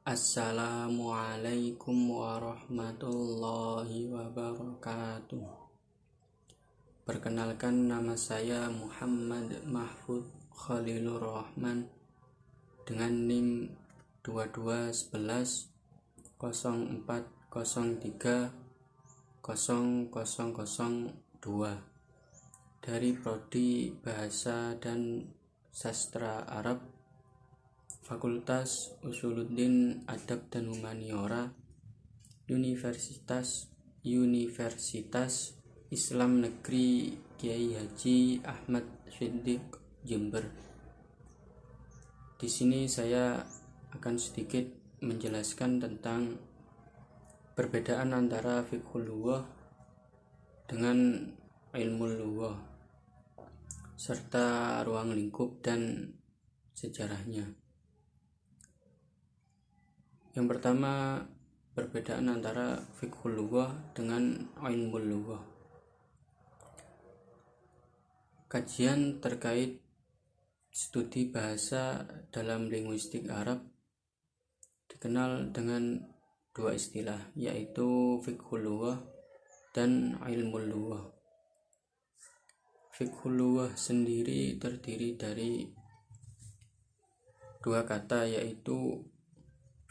Assalamualaikum warahmatullahi wabarakatuh. Perkenalkan, nama saya Muhammad Mahfud Khalilur Rahman dengan NIM 2211 0403 0002 dari Prodi Bahasa dan Sastra Arab, Fakultas Usuluddin Adab dan Humaniora, Universitas Islam Negeri Kiai Haji Ahmad Siddiq, Jember. Di sini saya akan sedikit menjelaskan tentang perbedaan antara fiqhul lughah dengan ilmu lughah serta ruang lingkup dan sejarahnya. Yang pertama, perbedaan antara fiqhul lughah dengan ilmu lughah. Kajian terkait studi bahasa dalam linguistik Arab dikenal dengan dua istilah, yaitu fiqhul lughah dan ilmu lughah. Fiqhul lughah sendiri terdiri dari dua kata, yaitu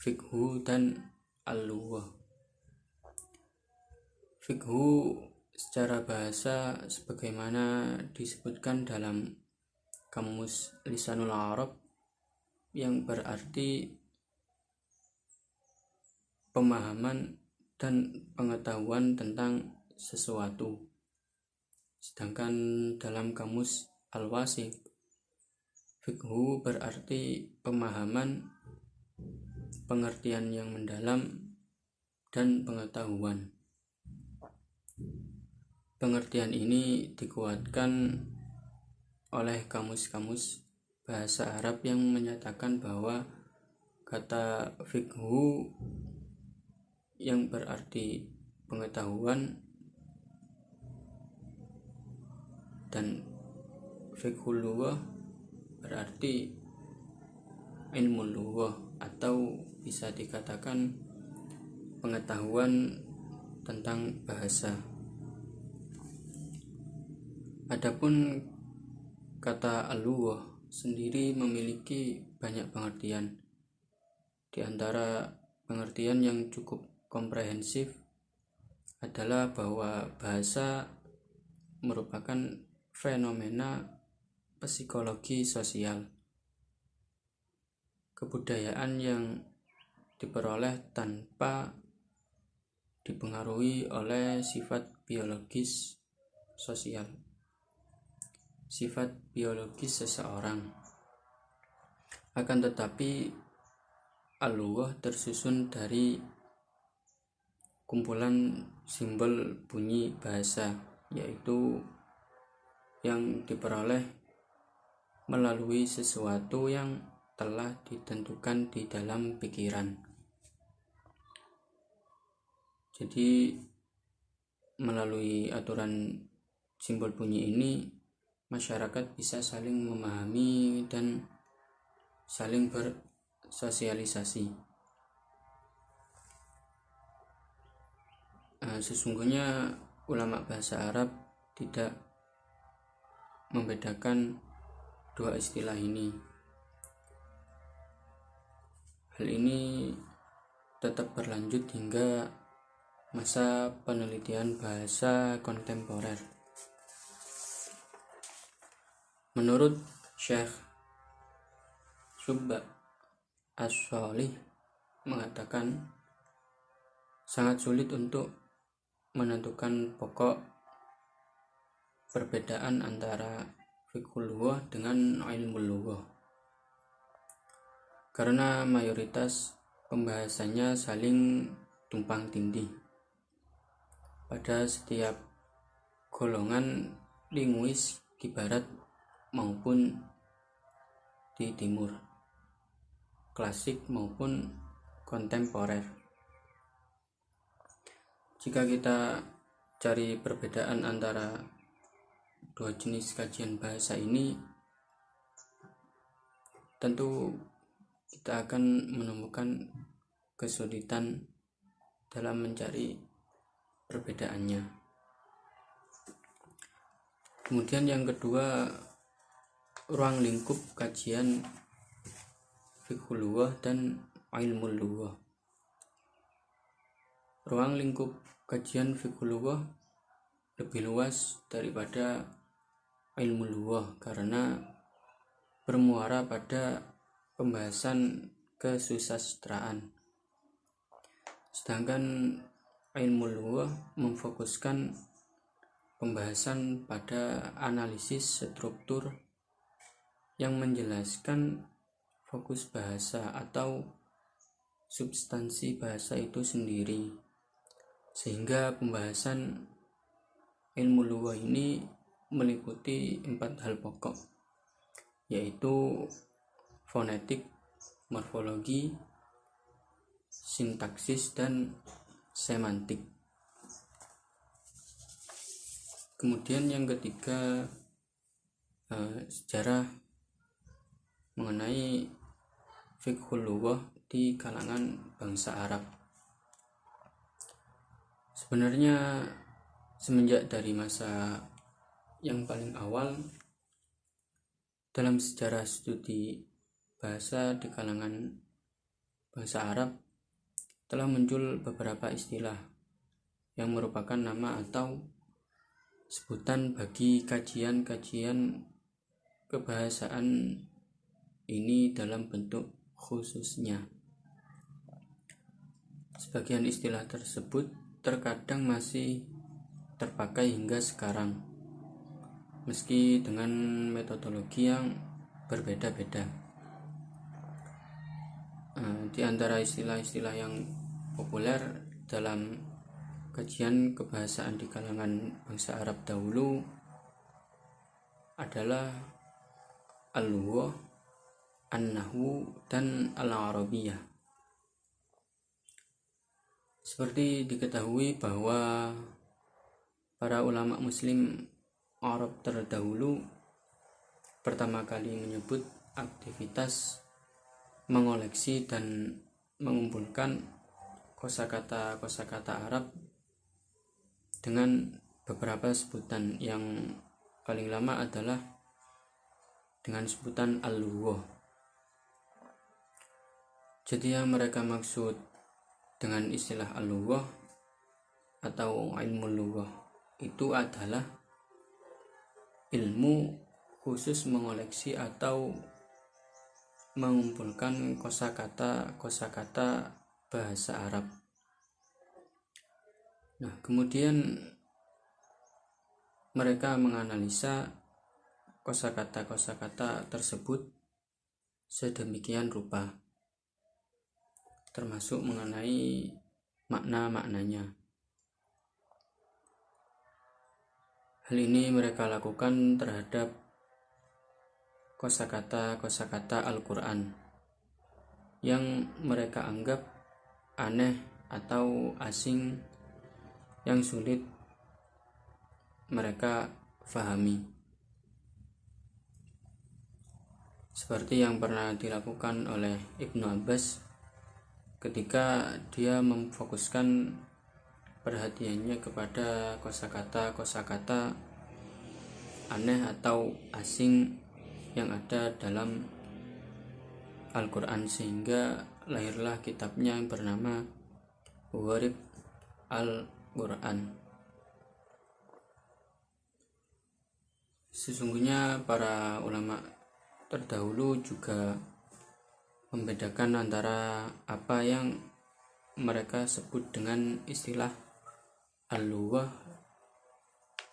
fiqhu dan al-lughah. Fiqhu secara bahasa sebagaimana disebutkan dalam Kamus Lisanul Arab, yang berarti pemahaman dan pengetahuan tentang sesuatu. Sedangkan dalam Kamus Al-Wasiq, fiqhu berarti pemahaman, pengertian yang mendalam, dan pengetahuan. Pengertian ini dikuatkan oleh kamus-kamus bahasa Arab yang menyatakan bahwa kata fiqhu yang berarti pengetahuan dan fiqhul lughah berarti ilmu lughah, atau bisa dikatakan pengetahuan tentang bahasa. Adapun kata al-lughah sendiri memiliki banyak pengertian. Di antara pengertian yang cukup komprehensif adalah bahwa bahasa merupakan fenomena psikologi sosial, kebudayaan yang diperoleh tanpa dipengaruhi oleh sifat biologis sosial, sifat biologis seseorang. Akan tetapi al-lughah tersusun dari kumpulan simbol bunyi bahasa, yaitu yang diperoleh melalui sesuatu yang telah ditentukan di dalam pikiran. Jadi melalui aturan simbol bunyi ini, masyarakat bisa saling memahami dan saling bersosialisasi. Sesungguhnya ulama bahasa Arab tidak membedakan dua istilah ini. Hal ini tetap berlanjut hingga masa penelitian bahasa kontemporer. Menurut Syekh Subba As-Sholih mengatakan, sangat sulit untuk menentukan pokok perbedaan antara fiqhul lughah dengan ilmu lughah, karena mayoritas pembahasannya saling tumpang tindih pada setiap golongan linguis di barat maupun di timur, klasik maupun kontemporer. Jika kita cari perbedaan antara dua jenis kajian bahasa ini, tentu kita akan menemukan kesulitan dalam mencari perbedaannya. Kemudian yang kedua, ruang lingkup kajian fiqhul lughah dan ilmul lughah. Ruang lingkup kajian fiqhul lughah lebih luas daripada ilmu lughah karena bermuara pada pembahasan kesusastraan. Sedangkan ilmu lughah memfokuskan pembahasan pada analisis struktur yang menjelaskan fokus bahasa atau substansi bahasa itu sendiri, sehingga pembahasan ilmu lughah ini meliputi 4 hal pokok, yaitu fonetik, morfologi, sintaksis, dan semantik. Kemudian yang ketiga, sejarah mengenai fiqhul lughah di kalangan bangsa Arab. Sebenarnya semenjak dari masa yang paling awal dalam sejarah studi bahasa di kalangan bangsa Arab telah muncul beberapa istilah yang merupakan nama atau sebutan bagi kajian-kajian kebahasaan ini dalam bentuk khususnya. Sebagian istilah tersebut terkadang masih terpakai hingga sekarang, meski dengan metodologi yang berbeda-beda. Di antara istilah-istilah yang populer dalam kajian kebahasaan di kalangan bangsa Arab dahulu adalah al-lughah, an-nahwu, dan al-arabiyah. Seperti diketahui bahwa para ulama muslim Arab terdahulu pertama kali menyebut aktivitas mengoleksi dan mengumpulkan kosakata Arab dengan beberapa sebutan. Yang paling lama adalah dengan sebutan al-lughah. Jadi yang mereka maksud dengan istilah al-lughah atau ilmu lughah itu adalah ilmu khusus mengoleksi atau mengumpulkan kosakata bahasa Arab. Nah, kemudian mereka menganalisa kosakata tersebut sedemikian rupa, termasuk mengenai makna-maknanya. Hal ini mereka lakukan terhadap kosakata Al-Quran yang mereka anggap aneh atau asing yang sulit mereka fahami, seperti yang pernah dilakukan oleh Ibnu Abbas ketika dia memfokuskan perhatiannya kepada kosakata aneh atau asing yang ada dalam Al-Quran, sehingga lahirlah kitabnya yang bernama Gharib Al-Quran. Sesungguhnya para ulama terdahulu juga membedakan antara apa yang mereka sebut dengan istilah al-lughah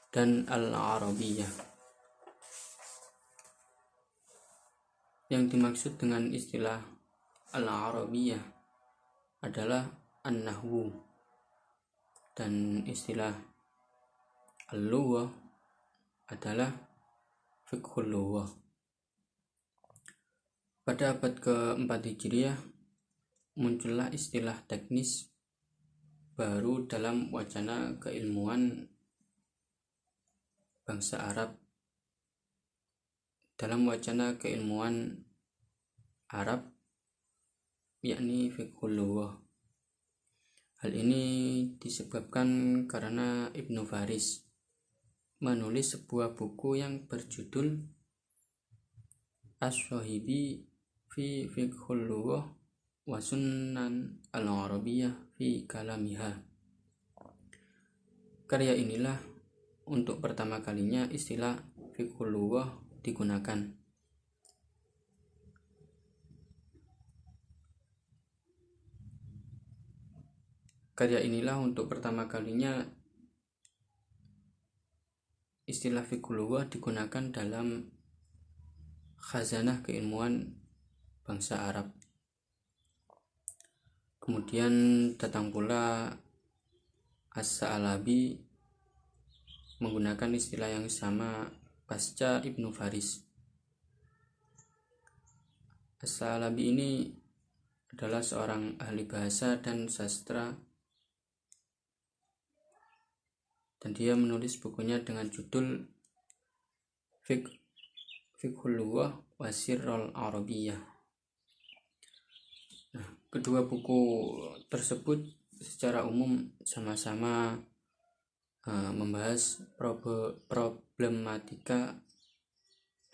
dan al-arabiyah. Yang dimaksud dengan istilah al-arabiyah adalah an-nahwu, dan istilah al-lughah adalah fiqhul lughah. Pada abad ke-4 Hijriah muncullah istilah teknis baru dalam wacana keilmuan bangsa Arab. Dalam wacana keilmuan Arab, yakni fiqhul lughah. Hal ini disebabkan karena Ibnu Faris menulis sebuah buku yang berjudul As-Shahibi fi Fiqhul Lughah wa Sunan al-Arabiyyah fi Kalamiha. Karya inilah untuk pertama kalinya istilah Fiqhul Lughah digunakan. Karya inilah untuk pertama kalinya istilah Fiqhul Lughah digunakan dalam khazanah keilmuan bangsa Arab. Kemudian datang pula As-Sa'alabi menggunakan istilah yang sama pasca Ibnu Faris. As-Sa'alabi ini adalah seorang ahli bahasa dan sastra, dan dia menulis bukunya dengan judul Fiqhul Lughah wa Sirrul Arabiyyah. Nah, kedua buku tersebut secara umum sama-sama membahas problematika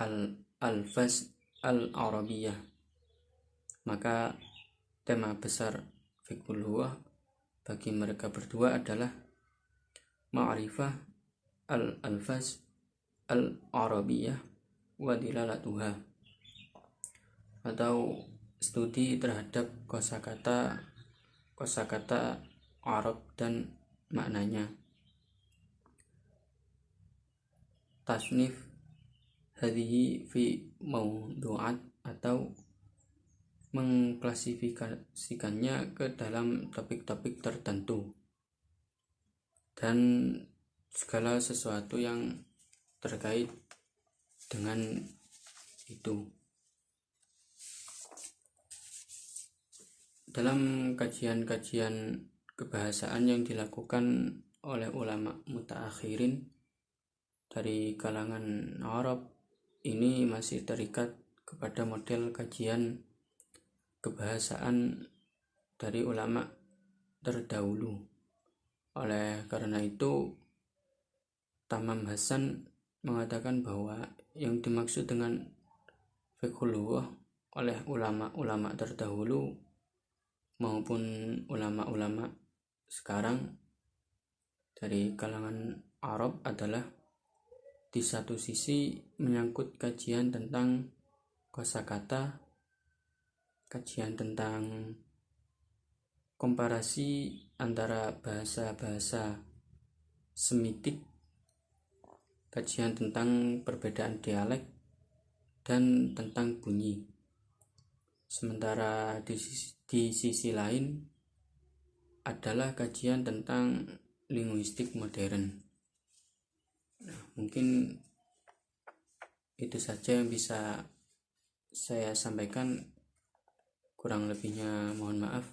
al-alfaz al-Arabiyyah. Maka tema besar Fiqhul Lughah bagi mereka berdua adalah ma'rifah al-alfaz al-Arabiyyah wa dilalatuha, atau studi terhadap kosakata Arab dan maknanya. Tasnif hadhihi fi mawdu'at, atau mengklasifikasikannya ke dalam topik-topik tertentu dan segala sesuatu yang terkait dengan itu. Dalam kajian-kajian kebahasaan yang dilakukan oleh ulama mutaakhirin dari kalangan Arab, ini masih terikat kepada model kajian kebahasaan dari ulama terdahulu. Oleh karena itu, Tamam Hasan mengatakan bahwa yang dimaksud dengan Fiqhul Lughah oleh ulama-ulama terdahulu maupun ulama-ulama sekarang dari kalangan Arab adalah di satu sisi menyangkut kajian tentang kosakata, kajian tentang komparasi antara bahasa-bahasa Semitik, kajian tentang perbedaan dialek dan tentang bunyi. Sementara di sisi lain adalah kajian tentang linguistik modern. Nah, mungkin itu saja yang bisa saya sampaikan. Kurang lebihnya mohon maaf.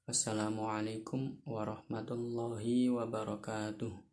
Wassalamualaikum warahmatullahi wabarakatuh.